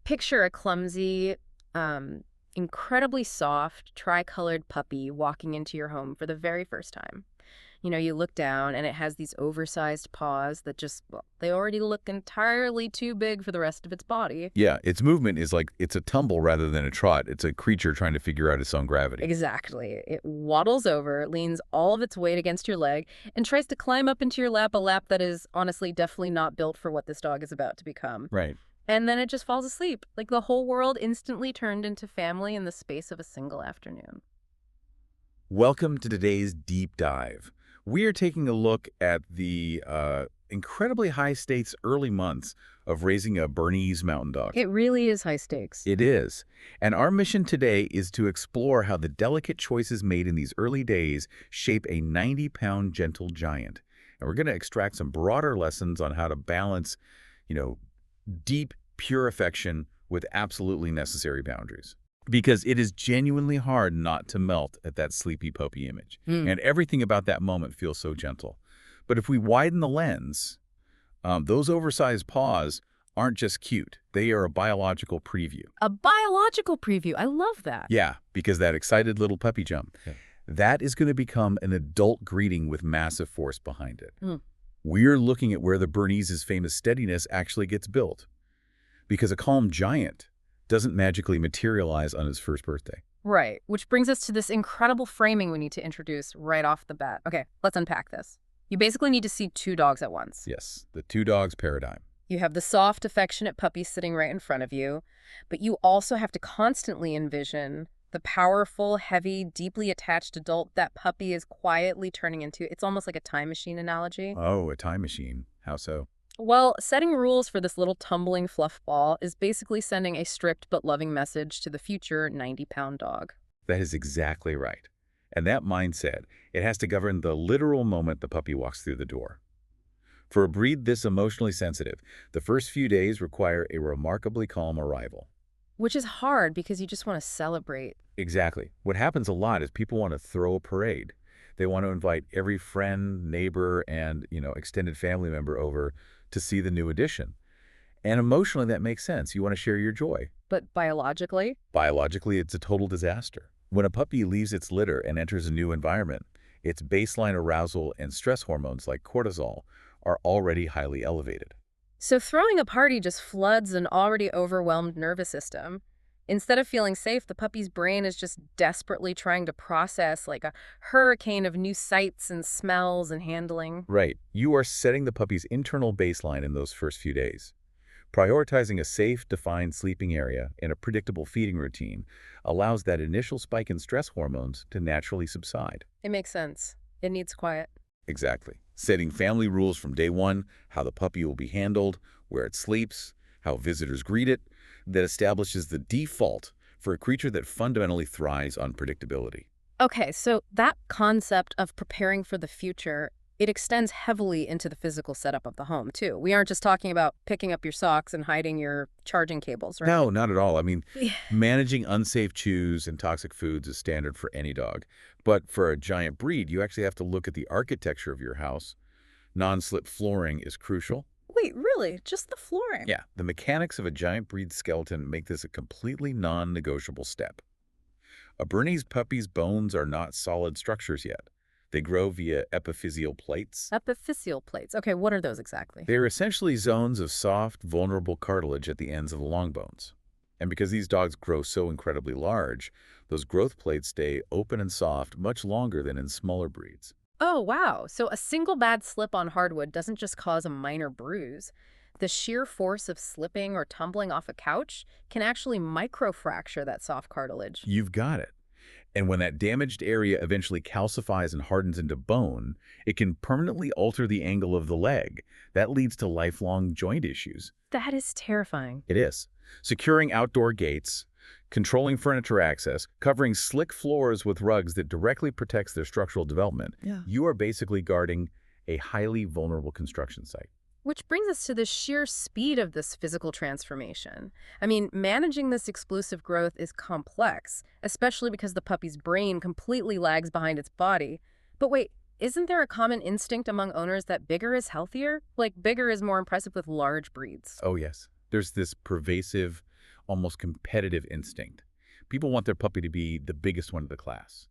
Picture a clumsy, um, incredibly soft, tri-colored puppy walking into your home for the very first time. You look down and it has these oversized paws that just, well, they already look entirely too big for the rest of its body. Yeah, its movement is like it's a tumble rather than a trot. It's a creature trying to figure out its own gravity. Exactly. It waddles over, leans all of its weight against your leg, and tries to climb up into your lap, a lap that is honestly definitely not built for what this dog is about to become. Right. And then it just falls asleep. Like the whole world instantly turned into family in the space of a single afternoon. Welcome to today's deep dive. We are taking a look at the incredibly high stakes early months of raising a Bernese Mountain Dog. It really is high stakes. It is. And our mission today is to explore how the delicate choices made in these early days shape a 90-pound gentle giant. And we're going to extract some broader lessons on how to balance, you know, deep, pure affection with absolutely necessary boundaries. Because it is genuinely hard not to melt at that sleepy puppy image. And everything about that moment feels so gentle. But if we widen the lens, those oversized paws aren't just cute. They are a biological preview. A biological preview. I love that. Yeah, because that excited little puppy jump, that is going to become an adult greeting with massive force behind it. We're looking at where the Bernese's famous steadiness actually gets built. Because a calm giant doesn't magically materialize on his first birthday. Right, which brings us to this incredible framing we need to introduce right off the bat. Okay, let's unpack this. You basically need to see two dogs at once. Yes, the two dogs paradigm. You have the soft, affectionate puppy sitting right in front of you, but you also have to constantly envision the powerful, heavy, deeply attached adult that puppy is quietly turning into. It's almost like a time machine analogy. Oh, a time machine. How so? Well, setting rules for this little tumbling fluff ball is basically sending a strict but loving message to the future 90-pound dog. That is exactly right. And that mindset, it has to govern the literal moment the puppy walks through the door. For a breed this emotionally sensitive, the first few days require a remarkably calm arrival. Which is hard because you just want to celebrate. Exactly. What happens a lot is people want to throw a parade. They want to invite every friend, neighbor, and, extended family member over to see the new addition. And emotionally, that makes sense. You want to share your joy. But biologically? Biologically, it's a total disaster. When a puppy leaves its litter and enters a new environment, its baseline arousal and stress hormones like cortisol are already highly elevated. So throwing a party just floods an already overwhelmed nervous system. Instead of feeling safe, the puppy's brain is just desperately trying to process like a hurricane of new sights and smells and handling. Right. You are setting the puppy's internal baseline in those first few days. Prioritizing a safe, defined sleeping area and a predictable feeding routine allows that initial spike in stress hormones to naturally subside. It makes sense. It needs quiet. Exactly. Setting family rules from day one, how the puppy will be handled, where it sleeps, how visitors greet it, that establishes the default for a creature that fundamentally thrives on predictability. Okay, so that concept of preparing for the future, it extends heavily into the physical setup of the home, too. We aren't just talking about picking up your socks and hiding your charging cables, right? No, not at all. I mean, Yeah. managing unsafe chews and toxic foods is standard for any dog. But for a giant breed, you actually have to look at the architecture of your house. Non-slip flooring is crucial. Wait, really? Just the flooring? Yeah, the mechanics of a giant breed skeleton make this a completely non-negotiable step. A Bernese puppy's bones are not solid structures yet. They grow via epiphyseal plates. Epiphyseal plates. Okay, what are those exactly? They are essentially zones of soft, vulnerable cartilage at the ends of the long bones. And because these dogs grow so incredibly large, those growth plates stay open and soft much longer than in smaller breeds. Oh, wow. So a single bad slip on hardwood doesn't just cause a minor bruise. The sheer force of slipping or tumbling off a couch can actually microfracture that soft cartilage. You've got it. And when that damaged area eventually calcifies and hardens into bone, it can permanently alter the angle of the leg. That leads to lifelong joint issues. That is terrifying. It is. Securing outdoor gates, controlling furniture access, covering slick floors with rugs that directly protects their structural development. Yeah. You are basically guarding a highly vulnerable construction site. Which brings us to the sheer speed of this physical transformation. I mean, managing this explosive growth is complex, especially because the puppy's brain completely lags behind its body. But wait, isn't there a common instinct among owners that bigger is healthier? Like, bigger is more impressive with large breeds. Oh, yes. There's this pervasive, almost competitive instinct. People want their puppy to be the biggest one of the class.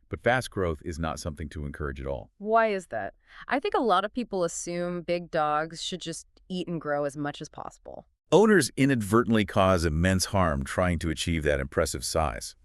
But fast growth is not something to encourage at all. Why is that? I think a lot of people assume big dogs should just eat and grow as much as possible. Owners inadvertently cause immense harm trying to achieve that impressive size.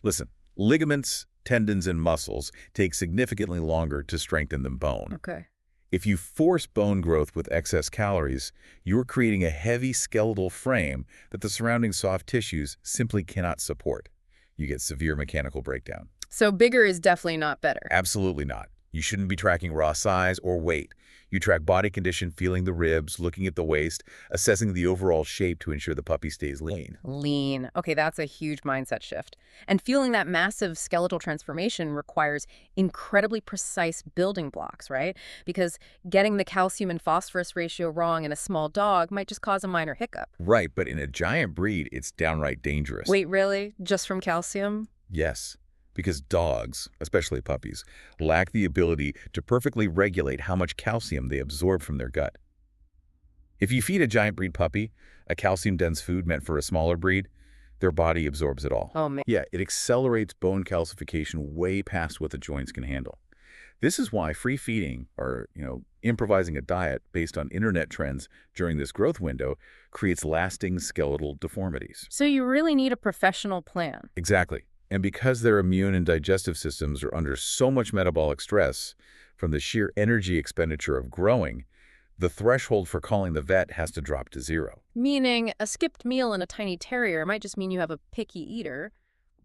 Listen, ligaments, tendons, and muscles take significantly longer to strengthen than bone. Okay. If you force bone growth with excess calories, you're creating a heavy skeletal frame that the surrounding soft tissues simply cannot support. You get severe mechanical breakdown. So bigger is definitely not better. Absolutely not. You shouldn't be tracking raw size or weight. You track body condition, feeling the ribs, looking at the waist, assessing the overall shape to ensure the puppy stays lean. Lean. Okay, that's a huge mindset shift. And fueling that massive skeletal transformation requires incredibly precise building blocks, right? Because getting the calcium and phosphorus ratio wrong in a small dog might just cause a minor hiccup. Right, but in a giant breed, it's downright dangerous. Wait, really? Just from calcium? Yes, because dogs, especially puppies, lack the ability to perfectly regulate how much calcium they absorb from their gut. If you feed a giant breed puppy a calcium-dense food meant for a smaller breed, their body absorbs it all. Oh, man. Yeah, it accelerates bone calcification way past what the joints can handle. This is why free feeding or, improvising a diet based on internet trends during this growth window creates lasting skeletal deformities. So you really need a professional plan. Exactly. And because their immune and digestive systems are under so much metabolic stress from the sheer energy expenditure of growing, the threshold for calling the vet has to drop to zero. Meaning a skipped meal in a tiny terrier might just mean you have a picky eater,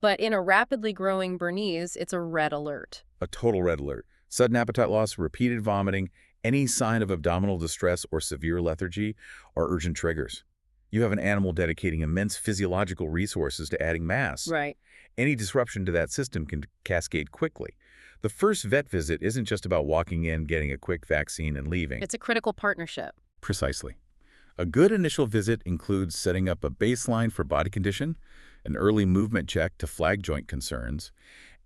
but in a rapidly growing Bernese, it's a red alert. A total red alert. Sudden appetite loss, repeated vomiting, any sign of abdominal distress or severe lethargy are urgent triggers. You have an animal dedicating immense physiological resources to adding mass. Right. Any disruption to that system can cascade quickly. The first vet visit isn't just about walking in, getting a quick vaccine, and leaving. It's a critical partnership. Precisely. A good initial visit includes setting up a baseline for body condition, an early movement check to flag joint concerns,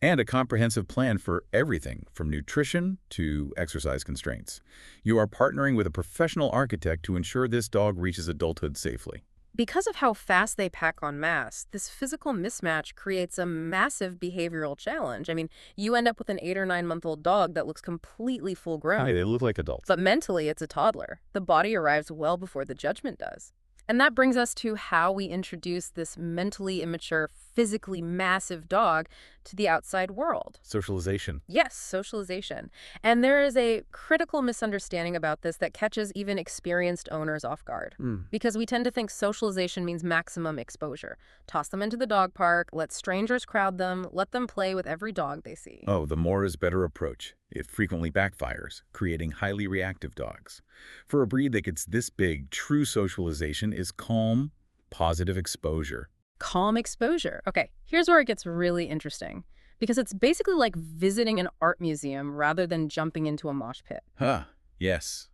and a comprehensive plan for everything from nutrition to exercise constraints. You are partnering with a professional architect to ensure this dog reaches adulthood safely. Because of how fast they pack on mass, this physical mismatch creates a massive behavioral challenge. I mean, you end up with an 8 or 9-month-old dog that looks completely full grown. Hi, they look like adults. But mentally, it's a toddler. The body arrives well before the judgment does. And that brings us to how we introduce this mentally immature, physically massive dog to the outside world. Socialization. Yes, socialization. And there is a critical misunderstanding about this that catches even experienced owners off guard. Because we tend to think socialization means maximum exposure. Toss them into the dog park, let strangers crowd them, let them play with every dog they see. Oh, the more is better approach. It frequently backfires, creating highly reactive dogs. For a breed that gets this big, true socialization is calm, positive exposure. Calm exposure. Okay, here's where it gets really interesting. Because it's basically like visiting an art museum rather than jumping into a mosh pit. Huh, yes.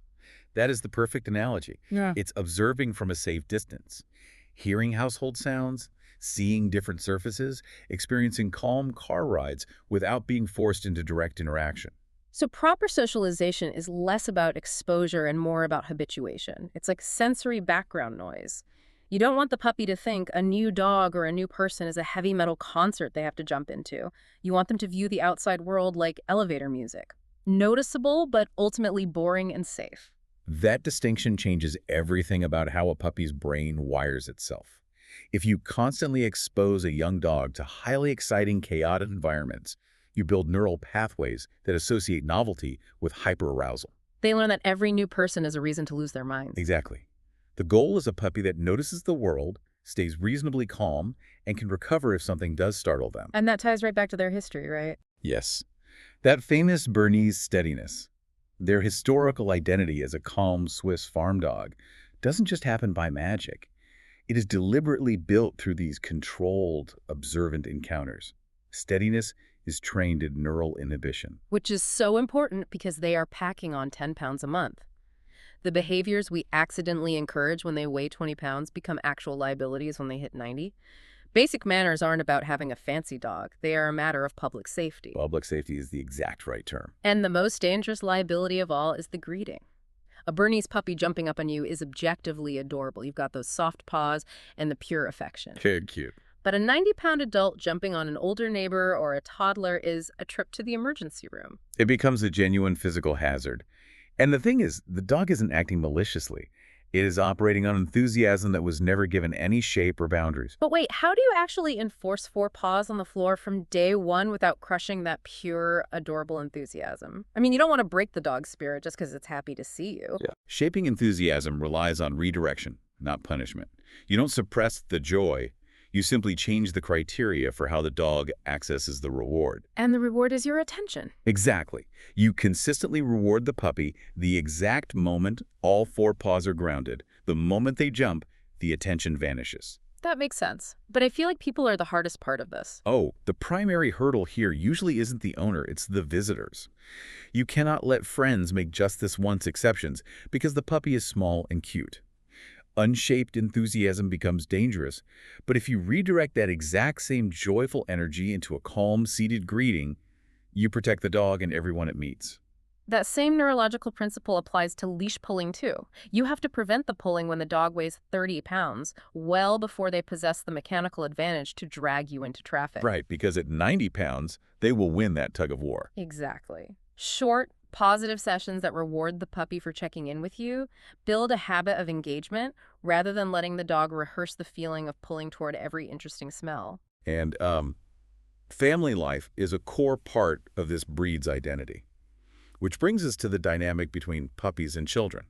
That is the perfect analogy. Yeah. It's observing from a safe distance, hearing household sounds, seeing different surfaces, experiencing calm car rides without being forced into direct interaction. So proper socialization is less about exposure and more about habituation. It's like sensory background noise. You don't want the puppy to think a new dog or a new person is a heavy metal concert they have to jump into. You want them to view the outside world like elevator music. Noticeable, but ultimately boring and safe. That distinction changes everything about how a puppy's brain wires itself. If you constantly expose a young dog to highly exciting, chaotic environments, you build neural pathways that associate novelty with hyperarousal. They learn that every new person is a reason to lose their minds. Exactly. The goal is a puppy that notices the world, stays reasonably calm, and can recover if something does startle them. And that ties right back to their history, right? Yes. That famous Bernese steadiness, their historical identity as a calm Swiss farm dog, doesn't just happen by magic. It is deliberately built through these controlled, observant encounters. Steadiness is trained in neural inhibition. Which is so important because they are packing on 10 pounds a month. The behaviors we accidentally encourage when they weigh 20 pounds become actual liabilities when they hit 90. Basic manners aren't about having a fancy dog. They are a matter of public safety. Public safety is the exact right term. And the most dangerous liability of all is the greeting. A Bernese puppy jumping up on you is objectively adorable. You've got those soft paws and the pure affection. Very cute. But a 90-pound adult jumping on an older neighbor or a toddler is a trip to the emergency room. It becomes a genuine physical hazard. And the thing is, the dog isn't acting maliciously. It is operating on enthusiasm that was never given any shape or boundaries. But wait, how do you actually enforce 4 paws on the floor from day one without crushing that pure, adorable enthusiasm? I mean, you don't want to break the dog's spirit just because it's happy to see you. Yeah. Shaping enthusiasm relies on redirection, not punishment. You don't suppress the joy. You simply change the criteria for how the dog accesses the reward. And the reward is your attention. Exactly. You consistently reward the puppy the exact moment all 4 paws are grounded. The moment they jump, the attention vanishes. That makes sense. But I feel like people are the hardest part of this. Oh, the primary hurdle here usually isn't the owner, it's the visitors. You cannot let friends make just this once exceptions because the puppy is small and cute. Unshaped enthusiasm becomes dangerous, but if you redirect that exact same joyful energy into a calm, seated greeting, you protect the dog and everyone it meets. That same neurological principle applies to leash pulling, too. You have to prevent the pulling when the dog weighs 30 pounds, well before they possess the mechanical advantage to drag you into traffic. Right, because at 90 pounds, they will win that tug of war. Exactly. Short, positive sessions that reward the puppy for checking in with you build a habit of engagement rather than letting the dog rehearse the feeling of pulling toward every interesting smell. And family life is a core part of this breed's identity, which brings us to the dynamic between puppies and children.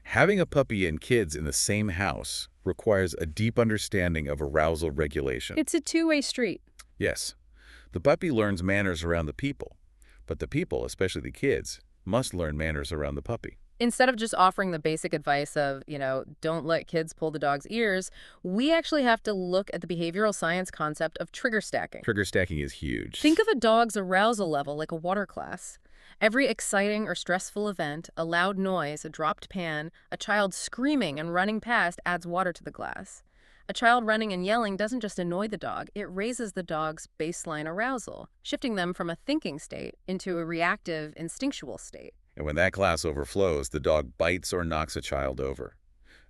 Having a puppy and kids in the same house requires a deep understanding of arousal regulation. It's a two-way street. Yes, the puppy learns manners around the people, but the people, especially the kids, must learn manners around the puppy. Instead of just offering the basic advice of, don't let kids pull the dog's ears, we actually have to look at the behavioral science concept of trigger stacking. Trigger stacking is huge. Think of a dog's arousal level like a water class. Every exciting or stressful event, a loud noise, a dropped pan, a child screaming and running past adds water to the glass. A child running and yelling doesn't just annoy the dog, it raises the dog's baseline arousal, shifting them from a thinking state into a reactive, instinctual state. And when that glass overflows, the dog bites or knocks a child over.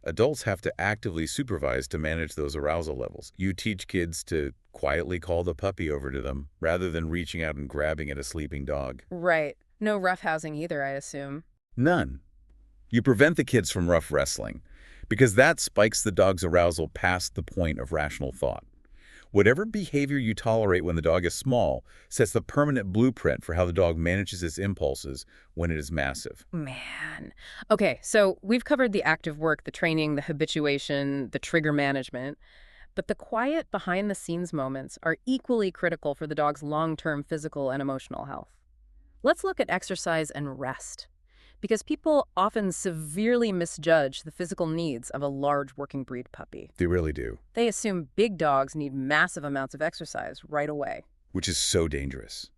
Adults have to actively supervise to manage those arousal levels. You teach kids to quietly call the puppy over to them rather than reaching out and grabbing at a sleeping dog. Right. No roughhousing either, I assume. None. You prevent the kids from rough wrestling, because that spikes the dog's arousal past the point of rational thought. Whatever behavior you tolerate when the dog is small sets the permanent blueprint for how the dog manages its impulses when it is massive. Man. Okay, so we've covered the active work, the training, the habituation, the trigger management. But the quiet behind-the-scenes moments are equally critical for the dog's long-term physical and emotional health. Let's look at exercise and rest, because people often severely misjudge the physical needs of a large working breed puppy. They really do. They assume big dogs need massive amounts of exercise right away. Which is so dangerous.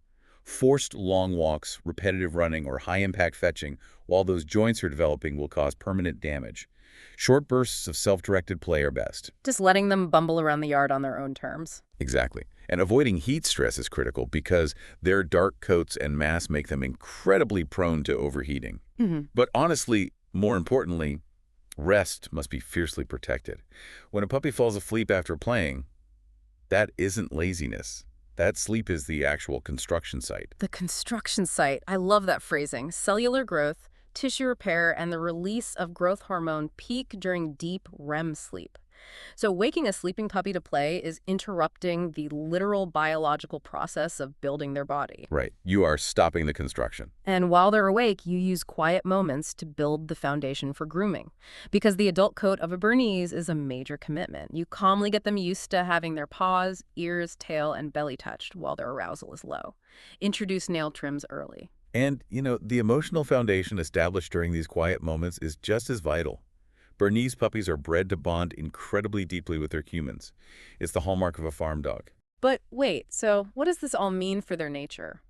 Forced long walks, repetitive running, or high-impact fetching while those joints are developing will cause permanent damage. Short bursts of self-directed play are best. Just letting them bumble around the yard on their own terms. Exactly. And avoiding heat stress is critical because their dark coats and mass make them incredibly prone to overheating. But honestly, more importantly, rest must be fiercely protected. When a puppy falls asleep after playing, that isn't laziness. That sleep is the actual construction site. The construction site. I love that phrasing. Cellular growth, tissue repair, and the release of growth hormone peak during deep REM sleep. So waking a sleeping puppy to play is interrupting the literal biological process of building their body. Right. You are stopping the construction. And while they're awake, you use quiet moments to build the foundation for grooming. Because the adult coat of a Bernese is a major commitment. You calmly get them used to having their paws, ears, tail, and belly touched while their arousal is low. Introduce nail trims early. And, the emotional foundation established during these quiet moments is just as vital. Bernese puppies are bred to bond incredibly deeply with their humans. It's the hallmark of a farm dog. But wait, so what does this all mean for their nature?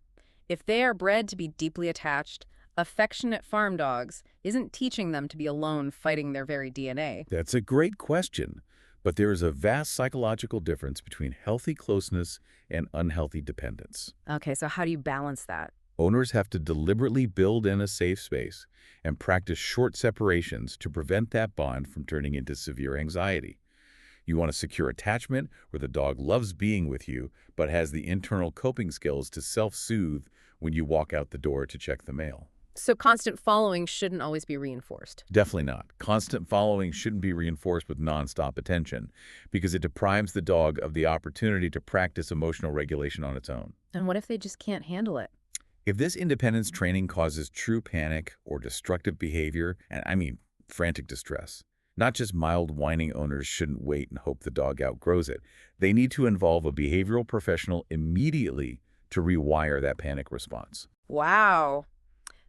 If they are bred to be deeply attached, affectionate farm dogs isn't teaching them to be alone fighting their very DNA. That's a great question, but there is a vast psychological difference between healthy closeness and unhealthy dependence. Okay, so how do you balance that? Owners have to deliberately build in a safe space and practice short separations to prevent that bond from turning into severe anxiety. You want a secure attachment where the dog loves being with you but has the internal coping skills to self-soothe when you walk out the door to check the mail. So constant following shouldn't always be reinforced. Definitely not. Constant following shouldn't be reinforced with nonstop attention because it deprives the dog of the opportunity to practice emotional regulation on its own. And what if they just can't handle it? If this independence training causes true panic or destructive behavior, and I mean frantic distress, not just mild whining, owners shouldn't wait and hope the dog outgrows it. They need to involve a behavioral professional immediately to rewire that panic response. Wow.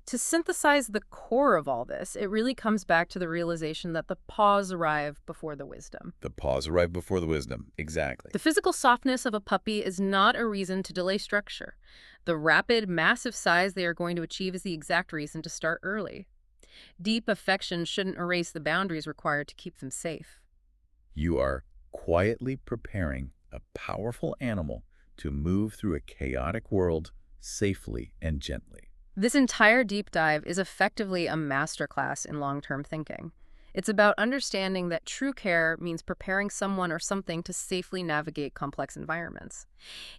To synthesize the core of all this, it really comes back to the realization that the paws arrive before the wisdom. The pause arrived before the wisdom. Exactly. The physical softness of a puppy is not a reason to delay structure. The rapid, massive size they are going to achieve is the exact reason to start early. Deep affection shouldn't erase the boundaries required to keep them safe. You are quietly preparing a powerful animal to move through a chaotic world safely and gently. This entire deep dive is effectively a masterclass in long-term thinking. It's about understanding that true care means preparing someone or something to safely navigate complex environments.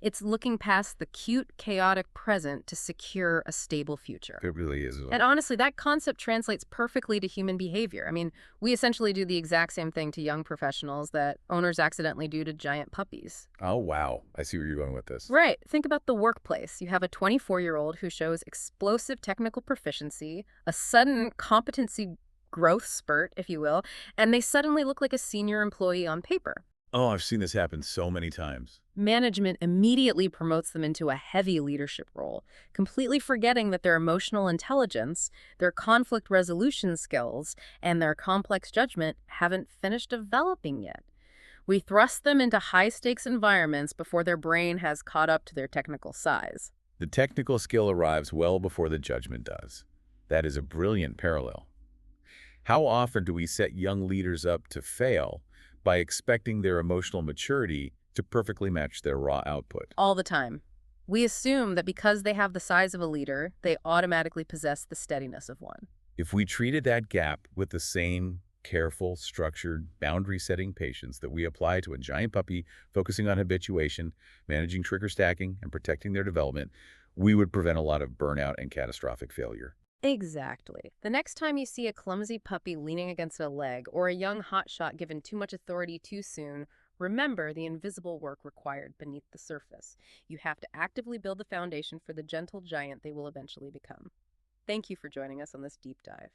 It's looking past the cute, chaotic present to secure a stable future. It really is. And honestly, that concept translates perfectly to human behavior. I mean, we essentially do the exact same thing to young professionals that owners accidentally do to giant puppies. Oh, wow. I see where you're going with this. Right. Think about the workplace. You have a 24-year-old who shows explosive technical proficiency, a sudden competency growth spurt, if you will, and they suddenly look like a senior employee on paper. Oh, I've seen this happen so many times. Management immediately promotes them into a heavy leadership role, completely forgetting that their emotional intelligence, their conflict resolution skills, and their complex judgment haven't finished developing yet. We thrust them into high-stakes environments before their brain has caught up to their technical size. The technical skill arrives well before the judgment does. That is a brilliant parallel. How often do we set young leaders up to fail by expecting their emotional maturity to perfectly match their raw output? All the time. We assume that because they have the size of a leader, they automatically possess the steadiness of one. If we treated that gap with the same careful, structured, boundary-setting patience that we apply to a giant puppy, focusing on habituation, managing trigger stacking, and protecting their development, we would prevent a lot of burnout and catastrophic failure. Exactly. The next time you see a clumsy puppy leaning against a leg or a young hotshot given too much authority too soon, remember the invisible work required beneath the surface. You have to actively build the foundation for the gentle giant they will eventually become. Thank you for joining us on this deep dive.